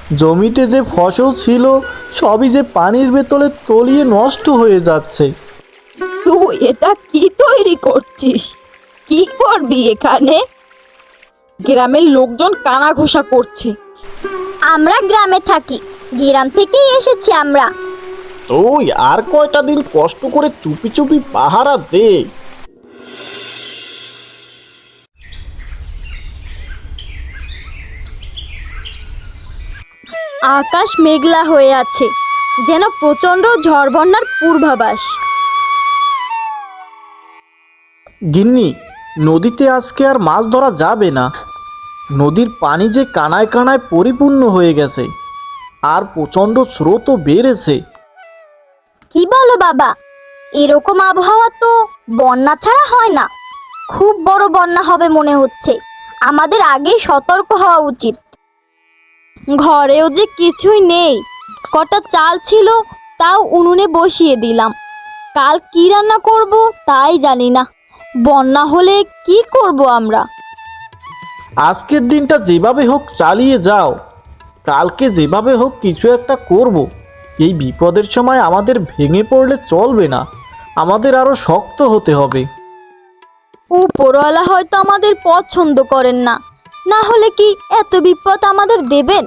জমিতে যে ফসল ছিল সবই যে পানির ভেতরে তলিয়ে নষ্ট হয়ে যাচ্ছে। তুই এটা কি তৈরি করছিস? কি করবি এখানে? গ্রামের লোকজন কানাঘুষা করছে। আমরা গ্রামে থাকি, গ্রাম থেকেই এসেছি আমরা। তুই আর কয়টা দিন কষ্ট করে চুপি চুপি পাহারা দে। আকাশ মেঘলা হয়ে আছে, যেন প্রচন্ড ঝড় বন্যার পূর্বাভাস। গিন্নি, নদীতে আজকে আর মাছ ধরা যাবে না। নদীর পানি যে কানায় কানায় পরিপূর্ণ হয়ে গেছে, আর প্রচণ্ড স্রোতও বেড়েছে। কি বলো বাবা, এরকম আবহাওয়া তো বন্যা ছাড়া হয় না। খুব বড় বন্যা হবে মনে হচ্ছে। আমাদের আগেই সতর্ক হওয়া উচিত। ঘরেও যে কিছুই নেই, কটা চাল ছিল তাও উনুনে বসিয়ে দিলাম। কাল কি রান্না করব তাই জানি না। বন্যা হলে কি করব আমরা? আজকের দিনটা যেভাবে হোক চালিয়ে যাও, কালকে যেভাবে হোক কিছু একটা করব। এই বিপদের সময় আমাদের ভেঙে পড়লে চলবে না, আমাদের আরো শক্ত হতে হবে। উপরওয়ালা হয়তো আমাদের পছন্দ করেন না, না হলে কি এত বিপদ আমাদের দেবেন?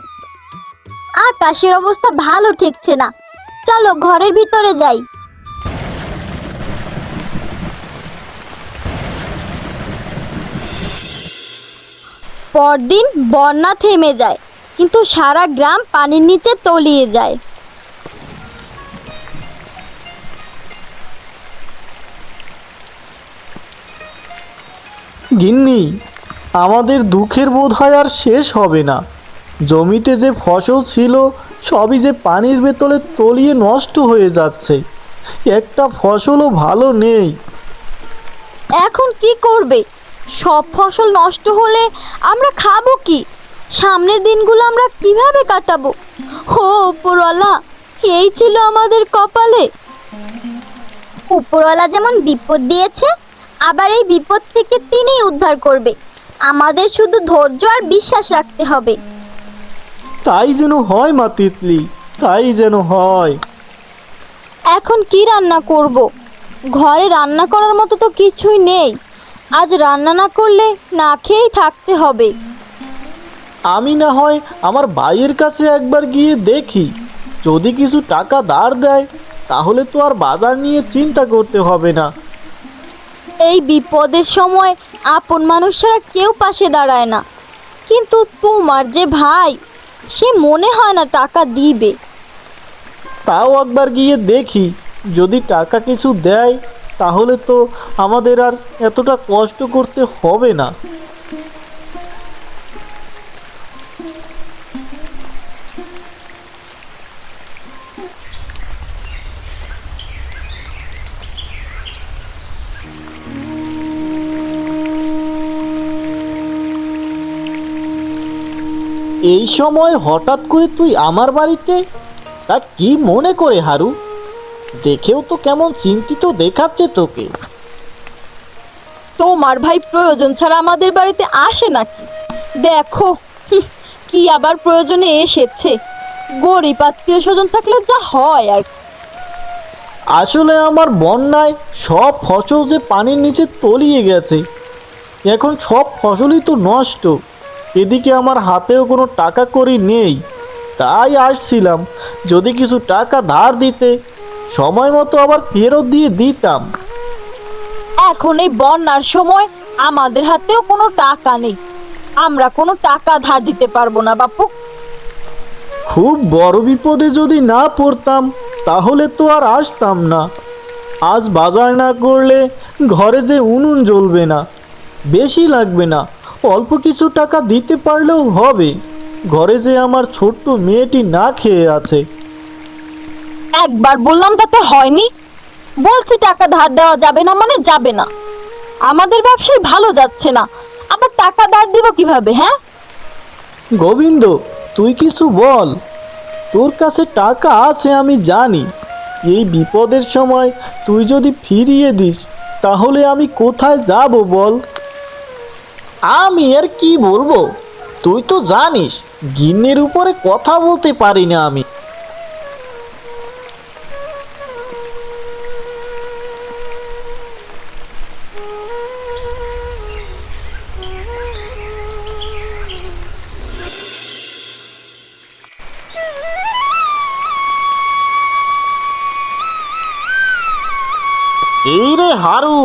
আকাশের অবস্থা ভালো ঠেকছে না, চলো ঘরের ভিতরে যাই। পরদিন বন্যা থেমে যায়, কিন্তু সারা গ্রাম পানির নিচে তলিয়ে যায়। গিন্নি, আমাদের দুঃখের বোধহয় আর শেষ হবে না। জমিতে যে ফসল ছিল সবই যে পানির ভেতরে তলিয়ে নষ্ট হয়ে যাচ্ছে, একটা ফসলও ভালো নেই। এখন কি করবে? সব ফসল নষ্ট হলে আমরা খাবো কি? সামনের দিনগুলো আমরা কিভাবে কাটাবো? ও উপরওয়ালা, এই ছিল আমাদের কপালে। উপরওয়ালা যেমন বিপদ দিয়েছে, আবার এই বিপদ থেকে তিনিই উদ্ধার করবে। আমাদের শুধু ধৈর্য আর বিশ্বাস রাখতে হবে। তাই যেন হয় মা তিতলি, তাই যেন হয়। এখন কি রান্না করব? ঘরে রান্না করার মতো তো কিছুই নেই। আজ রান্না না করলে না খেয়েই থাকতে হবে। আমি না হয় আমার ভাইয়ের কাছে একবার গিয়ে দেখি, যদি কিছু টাকা ধার দেয় তাহলে তো আর বাজার নিয়ে চিন্তা করতে হবে না। এই বিপদের সময় আপন মানুষ ছাড়া কেউ পাশে দাঁড়ায় না, কিন্তু তোমার যে ভাই, সে মনে হয় না টাকা দিবে। তাও একবার গিয়ে দেখি, যদি টাকা কিছু দেয় তাহলে তো আমাদের আর এতটা কষ্ট করতে হবে না। এই সময় হঠাৎ করে তুই আমার বাড়িতে, তা কি মনে করে হারু? দেখেও তো কেমন চিন্তিত দেখাচ্ছে তোকে। তোমার ভাই প্রয়োজন ছাড়া আমাদের বাড়িতে আসে নাকি? দেখো, কি আবার প্রয়োজনে এসেছে। গরিব আত্মীয় স্বজন থাকলে যা হয় আর। আসলে আমার বন্যায় সব ফসল যে পানির নিচে তলিয়ে গেছে, এখন সব ফসলই তো নষ্ট। এদিকে আমার হাতেও কোনো টাকা কড়ি নেই, তাই আসছিলাম যদি কিছু টাকা ধার দিতে, সময় মতো আবার ফেরত দিয়ে দিতাম। এখন এই বন্যার সময় আমাদের হাতেও কোনো টাকা নেই। আমরা কোনো টাকা ধার দিতে পারবো না বাপু। খুব বড় বিপদে যদি না পড়তাম তাহলে তো আর আসতাম না। আজ বাজার না করলে ঘরে যে উনুন জ্বলবে না। বেশি লাগবে না, অল্প কিছু টাকা দিতে পারলেও হবে। ঘরে যে আমার ছোট্ট মেয়েটি না খেয়ে আছে। একবার বললাম তাতে হয়নি? বলছি টাকা ধার দেওয়া যাবে না মানে যাবে না। আমাদের ব্যবসায় ভালো যাচ্ছে না, আবার টাকা ধার দিব কিভাবে? হ্যাঁ গোবিন্দ, তুই কিছু বল। তোর কাছে টাকা আছে আমি জানি। এই বিপদের সময় তুই যদি ফিরিয়ে দিস তাহলে আমি কোথায় যাব বল? আমি আর কি বলবো, তুই তো জানিস গিন্নির উপরে কথা বলতে পারি না আমি। এই রে হারু,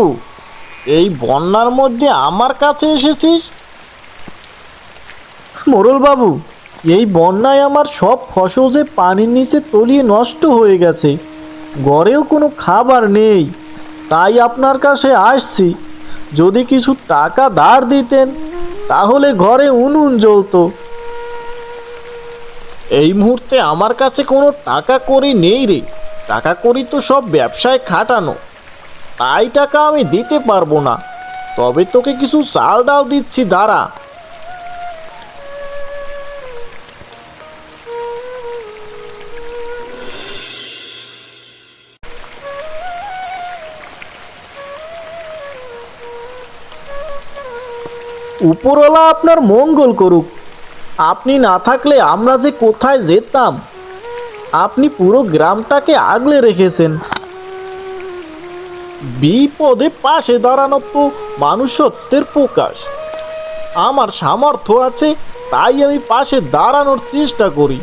এই বন্যার মধ্যে আমার কাছে এসেছিস? মোড়ল বাবু, এই বন্যায় আমার সব ফসল যে পানির নিচে তলিয়ে নষ্ট হয়ে গেছে, ঘরেও কোনো খাবার নেই, তাই আপনার কাছে আসছি। যদি কিছু টাকা ধার দিতেন তাহলে ঘরে উনুন জ্বলতো। এই মুহূর্তে আমার কাছে কোনো টাকা কড়ি নেই রে, টাকা কড়ি তো সব ব্যবসায় খাটানো, তাই টাকা আমি দিতে পারবো না। তবে তোকে কিছু চাল ডাল দিচ্ছি, দাঁড়া। উপরওয়ালা আপনার মঙ্গল করুক। আপনি না থাকলে আমরা যে কোথায় যেতাম। আপনি পুরো গ্রামটাকে আগলে রেখেছেন। বিপদে পাশে দাঁড়ানো তো মানুষত্বের প্রকাশ। আমার সামর্থ্য আছে তাই আমি পাশে দাঁড়ানোর চেষ্টা করি,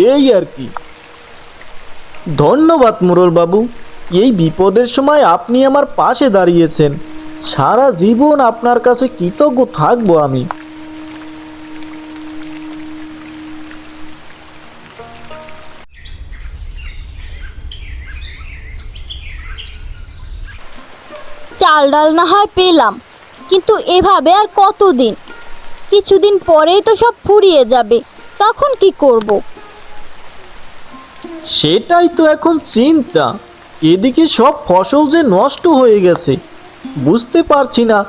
এই আর কি। ধন্যবাদ মুরল বাবু, এই বিপদের সময় আপনি আমার পাশে দাঁড়িয়েছেন। সারা জীবন আপনার কাছে কৃতজ্ঞ থাকবো আমি। চাল ডাল না হয় পেলাম, কিন্তু এভাবে আর কতদিন? কিছুদিন পরেই তো সব ফুরিয়ে যাবে, তখন কি করব? সেটাই তো এখন চিন্তা। এদিকে সব ফসল যে নষ্ট হয়ে গেছে, বুঝতে পারছি না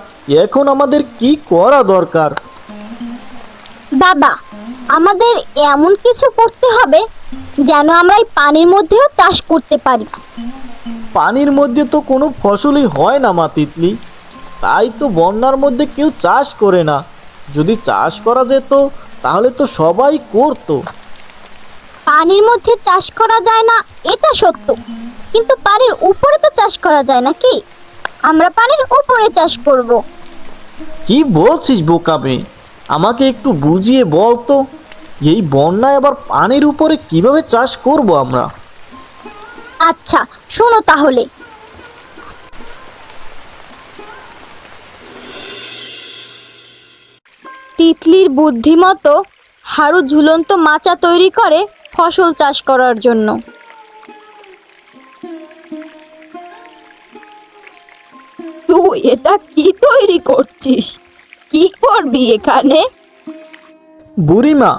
এখন আমাদের কি করা দরকার। বাবা, আমাদের এমন কিছু করতে হবে যেন আমরা এই পানির মধ্যেও চাষ করতে পারি। পানির মধ্যে তো কোনো ফসলই হয় না মা তিতলি, তাই তো বন্যার মধ্যে কেউ চাষ করে না। যদি চাষ করা যেত তাহলে তো সবাই করতো। পানির মধ্যে চাষ করা যায় না এটা সত্য, কিন্তু পানির উপরে তো চাষ করা যায় নাকি? আমরা পানির উপরে চাষ করব। কি বলছিস বোকা মেয়ে? আমাকে একটু বুঝিয়ে বল তো, এই বন্যায় আবার পানির উপরে কিভাবে চাষ করব আমরা? আচ্ছা শোনো তাহলে। তিতলির বুদ্ধিমতো হারু ঝুলন্ত মাচা তৈরি করে ফসল চাষ করার জন্য। তুই এটা কি তৈরি করছিস? কি করবি এখানে? বুড়িমা,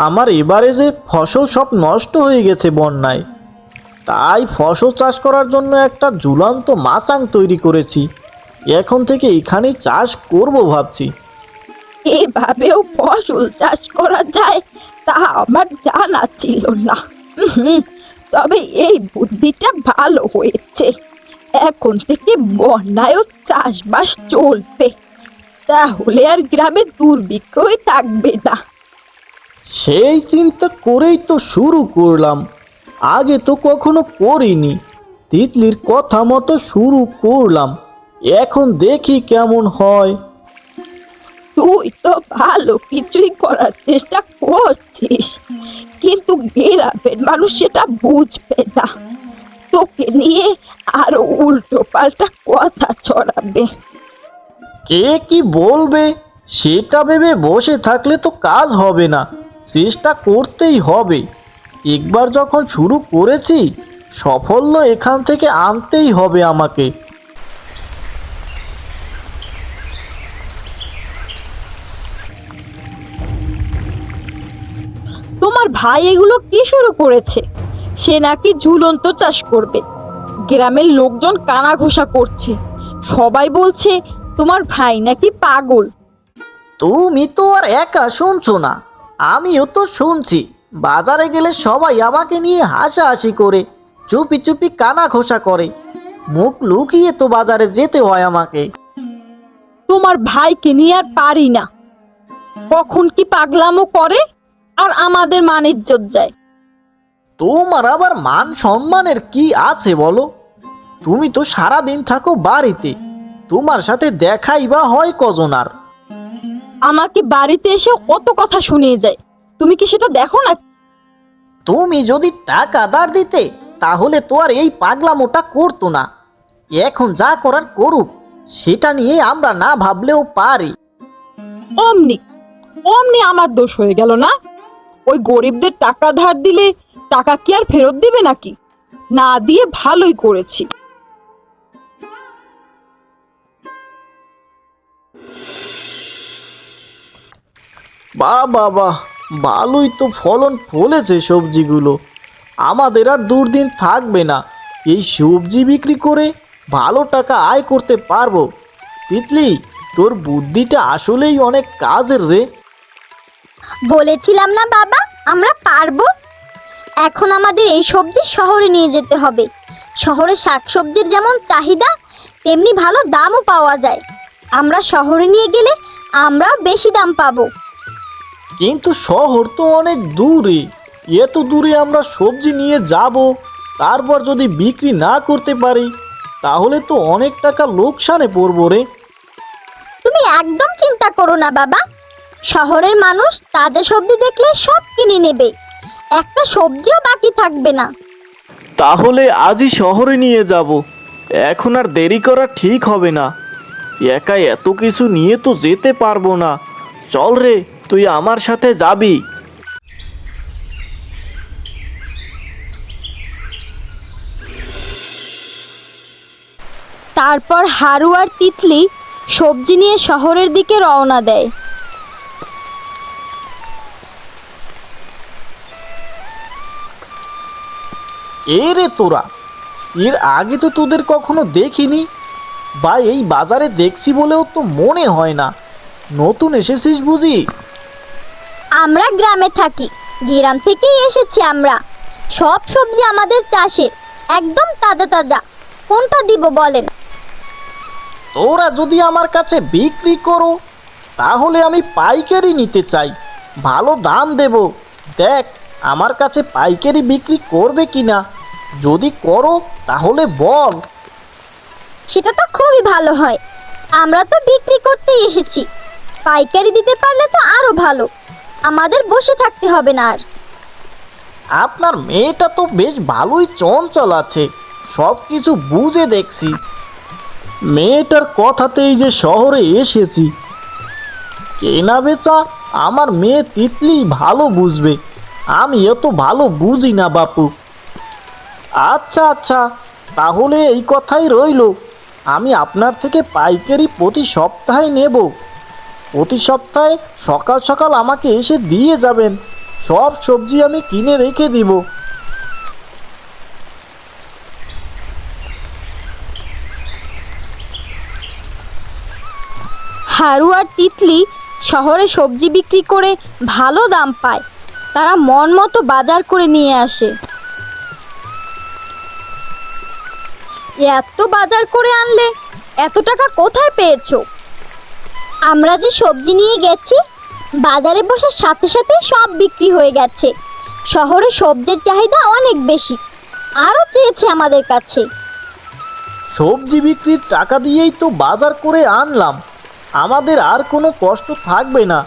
আমার এবারে যে ফসল সব নষ্ট হয়ে গেছে বন্যায়, তাই ফসল চাষ করার জন্য একটা ঝুলন্ত মাচাং তৈরি করেছি। এখন থেকে এখানেই চাষ করব ভাবছি। এভাবেও ফসল চাষ করা যায় তা আমার জানা ছিল না। তবে এই বুদ্ধিটা ভালো হয়েছে। এখন থেকে বন্যায়ও চাষবাস চলবে, তাহলে আর গ্রামে দুর্ভিক্ষই থাকবে না। সেই চিন্তা করেই তো শুরু করলাম, আগে তো কখনো করিনি। তিতলির কথা মতো শুরু করলাম, এখন দেখি কেমন হয়। তুই তো ভালো কিছুই করার চেষ্টা করছিস, কিন্তু গ্রামের মানুষ সেটা বুঝবে না। তোকে নিয়ে আরো উল্টো পাল্টা কথা ছড়াবে। কে কি বলবে সেটা ভেবে বসে থাকলে তো কাজ হবে না, চেষ্টা করতেই হবে। একবার যখন শুরু করেছি, সাফল্য এখান থেকে আনতেই হবে আমাকে। তোমার ভাই এগুলো কি শুরু করেছে? সে নাকি ঝুলন্ত চাষ করবে। গ্রামের লোকজন কানাঘোষা করছে, সবাই বলছে তোমার ভাই নাকি পাগল। তুমি তো আর একা শুনছো না, আমিও তো শুনছি। বাজারে গেলে সবাই আমাকে নিয়ে হাসাহাসি করে, চুপি চুপি কানা ঘোষা করে। মুখ লুকিয়ে তো বাজারে যেতে হয় আমাকে। তোমার ভাইকে নিয়ে আর পারি না। কখন কি পাগলামো করে আর আমাদের মান ইজ্জত যায়। তোমার আবার মান সম্মানের কি আছে বলো? তুমি তো সারাদিন থাকো বাড়িতে, তোমার সাথে দেখাই বা হয় কজন আর? আমাকে বাড়িতে এসে কত কথা শুনিয়ে যায়, তুমি কি সেটা দেখো না? তুমি যদি টাকা ধার দিতে তাহলে তো আর এই পাগলামোটা করতো না। এখন যা করার করুক, সেটা নিয়ে আমরা না ভাবলেও পারি। অমনি অমনি আমার দোষ হয়ে গেল না? ওই গরিবদের টাকা ধার দিলে টাকা কি আর ফেরত দিবে নাকি? না দিয়ে ভালোই করেছি। বাবা, ভালোই তো ফলন ফলেছে সবজিগুলো। আমাদের আর দুর্দিন থাকবে না, এই সবজি বিক্রি করে ভালো টাকা আয় করতে পারবো। তিতলি, তোর বুদ্ধিটা আসলেই অনেক কাজের রে। বলেছিলাম না বাবা, আমরা পারবো। এখন আমাদের এই সবজি শহরে নিয়ে যেতে হবে। শহরে শাকসবজির যেমন চাহিদা, তেমনি ভালো দামও পাওয়া যায়। আমরা শহরে নিয়ে গেলে আমরাও বেশি দাম পাবো। কিন্তু শহর তো অনেক দূরে, এত দূরে আমরা সবজি নিয়ে যাব, তারপর যদি বিক্রি না করতে পারি তাহলে তো অনেক টাকা লোকসানে পড়বো রে। তুমি একদম চিন্তা করো না বাবা, শহরের মানুষ তাজা সবজি দেখলে সব কিনে নেবে, একটা সবজিও বাকি থাকবে না। তাহলে আজই শহরে নিয়ে যাব, এখন আর দেরি করা ঠিক হবে না। একা এত কিছু নিয়ে তো যেতে পারবো না। চল রে, তুই আমার সাথে যাবি। তারপর হারু আর তিতলি সবজি নিয়ে শহরের দিকে রওনা দেয়। রে তোরা, এর আগে তো তোদের কখনো দেখিনি, বা এই বাজারে দেখছি বলেও তো মনে হয় না। নতুন এসেছিস বুঝি? আমরা গ্রামে থাকি, গ্রাম থেকেই এসেছি আমরা। সব সবজি আমাদের চাষের, একদম তাজা তাজা। কোনটা দিব বলেন? তোরা যদি আমার কাছে বিক্রি করো তাহলে আমি পাইকারি নিতে চাই, ভালো দাম দেব। দেখ আমার কাছে পাইকারি বিক্রি করবে কিনা, যদি করো তাহলে বল। সেটা তো খুবই ভালো হয়, আমরা তো বিক্রি করতেই এসেছি। পাইকারি দিতে পারলে তো আরো ভালো, আমাদের বসে থাকতে হবে না আর। আপনার মেয়েটা তো বেশ ভালোই চঞ্চল আছে, সব কিছু বুঝে দেখছি। মেয়েটার কথাতেই যে শহরে এসেছি। কেনা বেচা আমার মেয়ে তিতলি ভালো বুঝবে, আমি এত ভালো বুঝি না বাপু। আচ্ছা আচ্ছা, তাহলে এই কথাই রইলো। আমি আপনার থেকে পাইকারি প্রতি সপ্তাহে নেব। প্রতি সপ্তাহে সকাল সকাল আমাকে এসে দিয়ে যাবেন, সব সবজি আমি কিনে রেখে দিব। হারু আর তিতলি শহরে সবজি বিক্রি করে ভালো দাম পায়, তারা মন মতো বাজার করে নিয়ে আসে। এত বাজার করে আনলে এত টাকা কোথায় পেয়েছো? আমরা যে সবজি নিয়ে গেছি, বাজারে বসার সাথে সাথে সব বিক্রি হয়ে গেছে। শহরে সবজির চাহিদা অনেক বেশি, আরও চেয়েছে আমাদের কাছে। সবজি বিক্রির টাকা দিয়েই তো বাজার করে আনলাম, আমাদের আর কোনো কষ্ট থাকবে না।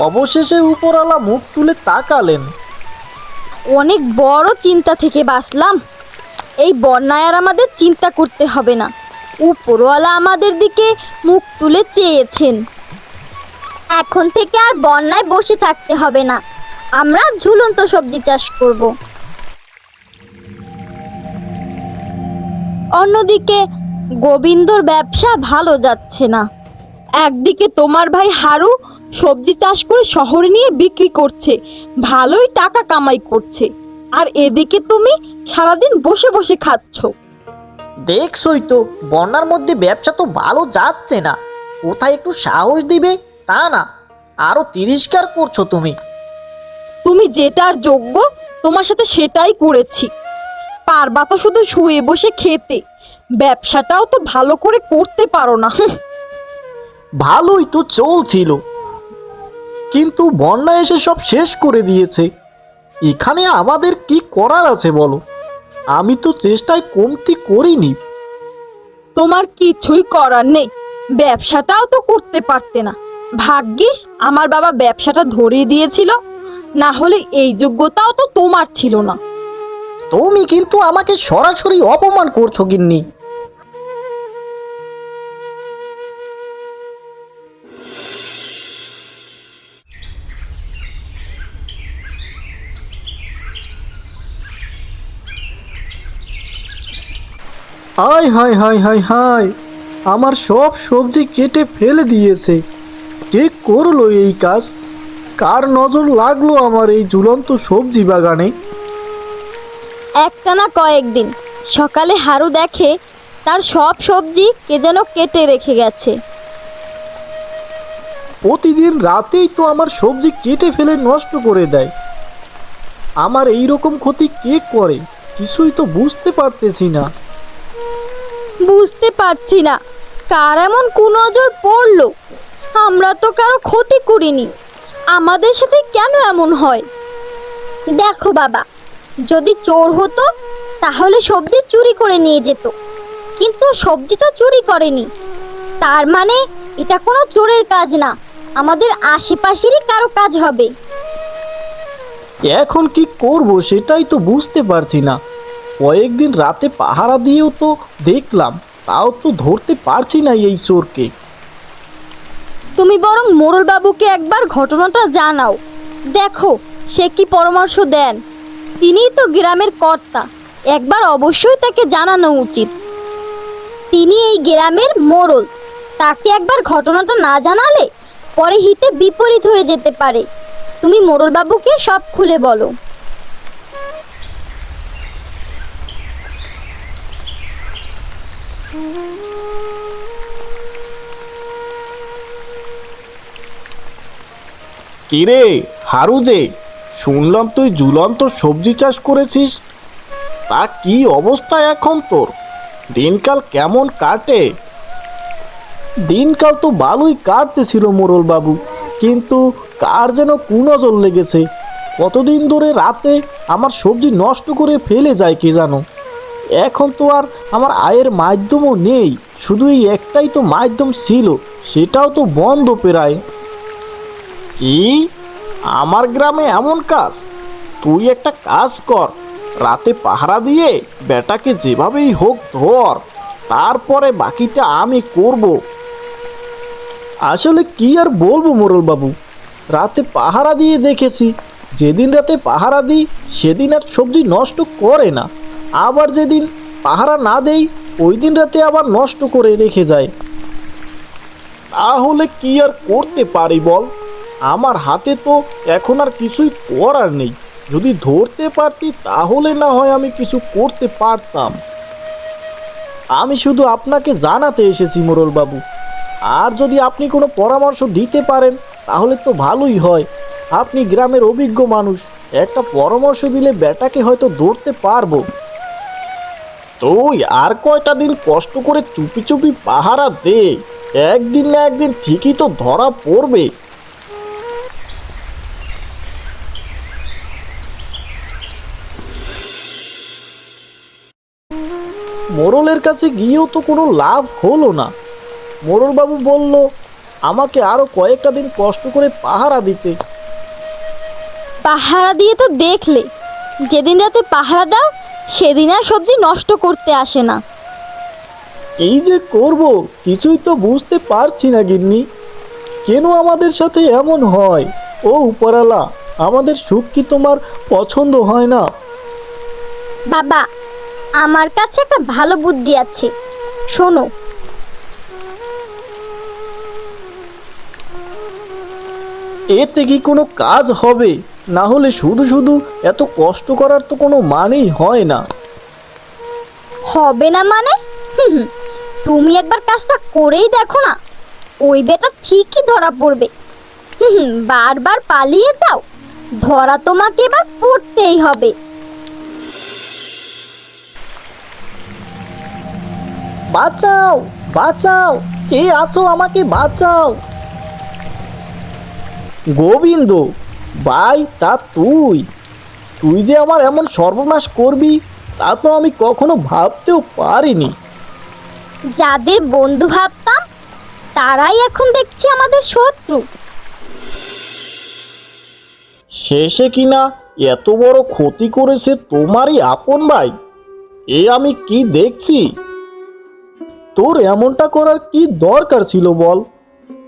অবশেষে উপরওয়ালা মুখ তুলে তাকালেন। অনেক বড় চিন্তা থেকে বাঁচলাম। এই বন্যায় আর আমাদের চিন্তা করতে হবে না, উপরওয়ালা আমাদের দিকে মুখ তুলে চেয়েছেন। এখন থেকে আর বন্যায় বসে থাকতে হবে না, আমরা ঝুলন্ত সবজি চাষ করব। অন্যদিকে গোবিন্দর ব্যবসা ভালো যাচ্ছে না। একদিকে তোমার ভাই হারু সবজি চাষ করে শহরে নিয়ে বিক্রি করছে, ভালোই টাকা কামাই করছে, আর এদিকে তুমি সারাদিন বসে বসে খাচ্ছ। দেখছই তো, বন্যার মধ্যে ব্যবসা তো ভালো যাচ্ছে না। কোথায় একটু সাহস দিবে তা না, আরো তিরস্কার করছো তুমি। তুমি যেটার যোগ্য তোমার সাথে সেটাই করেছি। পারবা তো শুধু শুয়ে বসে খেতে, ব্যবসাটাও তো ভালো করে করতে পারো না। ভালোই তো চলছিল, কিন্তু বন্যা এসে সব শেষ করে দিয়েছে। এখানে আমাদের কি করার আছে বলো? আমি তো চেষ্টায় কমতি করিনি। তোমার কিছুই করার নেই, ব্যবসাটাও তো করতে পারতে না। ভাগ্যিস আমার বাবা ব্যবসাটা ধরিয়ে দিয়েছিল, না হলে এই যোগ্যতাও তো তোমার ছিল না। তুমি কিন্তু আমাকে সরাসরি অপমান করছো গিন্নি। হায় হায় হায় হায় হায়, আমার সব সবজি কেটে ফেলে দিয়েছে। কে করলো এই কাজ? কার নজর লাগলো আমার এই ঝুলন্ত সবজি বাগানে? একটানা কয়েকদিন সকালে হারু দেখে তার সব সবজি কে যেন কেটে রেখে গেছে। প্রতিদিন রাতেই তো আমার সবজি কেটে ফেলে নষ্ট করে দেয়। আমার এই রকম ক্ষতি কে করে কিছুই তো বুঝতে পারতেছি না। বুঝতে পারছি না কার এমন কুনজর পড়লো। আমরা তো কারো ক্ষতি করিনি, আমাদের সাথে কেন এমন হয়? দেখো বাবা, যদি চোর হতো তাহলে সবজি চুরি করে নিয়ে যেত, কিন্তু সবজি তো চুরি করেনি। তার মানে এটা কোনো চোরের কাজ না, আমাদের আশেপাশেরই কারো কাজ হবে। এখন কি করব সেটাই তো বুঝতে পারছি না। কয়েকদিন রাতে পাহারা দিয়েও তো দেখলাম, তাও তো ধরতে পারছি না এই চোরকে। তুমি বরং মোড়ল বাবুকে একবার ঘটনাটা জানাও, দেখো সে কি পরামর্শ দেন। তিনিই তো গ্রামের কর্তা, একবার অবশ্যই তাকে জানানো উচিত। তিনি এই গ্রামের মোড়ল, তাকে একবার ঘটনাটা না জানালে পরে হিতে বিপরীত হয়ে যেতে পারে। তুমি মোড়ল বাবুকে সব খুলে বলো। কিরে হারু, যে শুনলাম তুই ঝুলন্ত সবজি চাষ করেছিস, তা কি অবস্থা এখন তোর? দিনকাল কেমন কাটে? দিনকাল তো ভালোই কাটতেছিল মোড়ল বাবু, কিন্তু কার যেন কুনজর লেগেছে। কতদিন ধরে রাতে আমার সবজি নষ্ট করে ফেলে যায় কে জানো। এখন তো আর আমার আয়ের মাধ্যমও নেই, শুধু এই একটাই তো মাধ্যম ছিল, সেটাও তো বন্ধ প্রায়। কি আমার গ্রামে এমন কাজ? তুই একটা কাজ কর, রাতে পাহারা দিয়ে বেটাকে যেভাবেই হোক ধর, তারপরে বাকিটা আমি করব। আসলে কি আর বলবো মোড়ল বাবু, রাতে পাহারা দিয়ে দেখেছি, যেদিন রাতে পাহারা দিই সেদিন আর সবজি নষ্ট করে না, আবার যেদিন পাহারা না দেই ওই দিন রাতে আবার নষ্ট করে রেখে যায়। তাহলে কি আর করতে পারি বল? আমার হাতে তো এখন আর কিছুই করার নেই। যদি ধরতে পারতি তাহলে না হয় আমি কিছু করতে পারতাম। আমি শুধু আপনাকে জানাতে এসেছি মোড়ল বাবু, আর যদি আপনি কোনো পরামর্শ দিতে পারেন তাহলে তো ভালোই হয়। আপনি গ্রামের অভিজ্ঞ মানুষ, একটা পরামর্শ দিলে বেটাকে হয়তো ধরতে পারবো। তুই আর কয়টা দিন কষ্ট করে চুপি চুপি পাহারা দে, একদিন না একদিন ঠিকই তো ধরা পড়বে। মোড়লের কাছে গিয়েও তো কোনো লাভ হলো না। মোড়লবাবু বলল আমাকে আরো কয়েকটা দিন কষ্ট করে পাহারা দিতে। পাহারা দিয়ে তো দেখলে, যেদিন রাতে পাহারা দাও সেদিন আর সবজি নষ্ট করতে আসে না। এই যে করব কিছুই তো বুঝতে পারছি না গিন্নি, কেন আমাদের সাথে এমন হয়? ও উপরালা, আমাদের সুখ কি তোমার পছন্দ হয় না? বাবা, আমার কাছে একটা ভালো বুদ্ধি আছে, শোনো। এতে কি কোনো কাজ হবে? না হলে শুধু শুধু এত কষ্ট করার তো কোনো মানেই হয় না। হবে না মানে? তুমি একবার কাজটা করেই দেখো না, ওই বেটা ঠিকই ধরা পড়বে। বারবার পালিয়ে যাও, ধরা তোমাকে এবার পড়তেই হবে। বাঁচাও, বাঁচাও, কে আছো, আমাকে বাঁচাও। গোবিন্দ ভাই, তা তুই তুই যে আমার এমন সর্বনাশ করবি তা তো আমি কখনো ভাবতেও পারিনি। যাদের বন্ধু ভাবতাম তারাই এখন দেখছি আমাদের শত্রু। শেষে কিনা এত বড় ক্ষতি করেছে তোমারই আপন ভাই, এ আমি কি দেখছি। তোর এমনটা করার কি দরকার ছিল বল?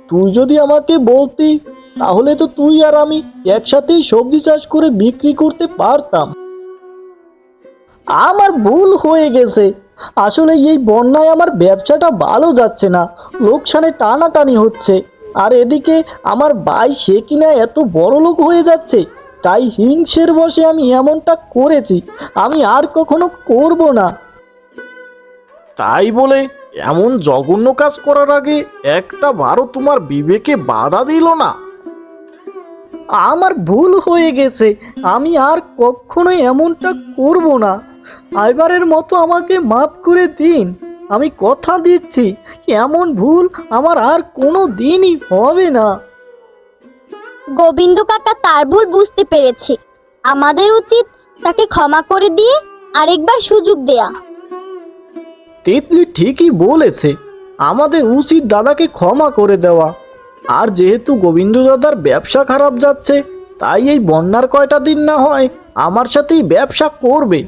তুই যদি আমাকে বলতি তাহলে তো তুই আর আমি একসাথেই সবজি চাষ করে বিক্রি করতে পারতাম। আমার ভুল হয়ে গেছে। আসলে এই বন্যায় আমার ব্যবসাটা ভালো যাচ্ছে না, লোকসানে টানাটানি হচ্ছে। আর এদিকে আমার ভাই সে কিনা এত বড় লোক হয়ে যাচ্ছে, তাই হিংসের বশে আমি এমনটা করেছি। আমি আর কখনো করব না। তাই বলে এমন জঘন্য কাজ করার আগে একটা বারও তোমার বিবেকে বাধা দিল না? আমার ভুল হয়ে গেছে, আমি আর কখনো এমনটা করব না। এবারের মতো আমাকে মাফ করে দিন। আমি কথা দিচ্ছি এমন ভুল আমার আর কোনো দিনই হবে না। গোবিন্দ কাকা তার ভুল বুঝতে পেরেছে। আমাদের উচিত তাকে ক্ষমা করে দিয়ে আরেকবার সুযোগ দেয়া। তিতলি ঠিকই বলেছে, আমাদের উচিত দাদাকে ক্ষমা করে দেওয়া। আর যেহেতু গোবিন্দ দাদার ব্যবসা খারাপ যাচ্ছে, তাই এই বন্যার কয়টা দিন না হয় আমার সাথেই ব্যবসা করবে।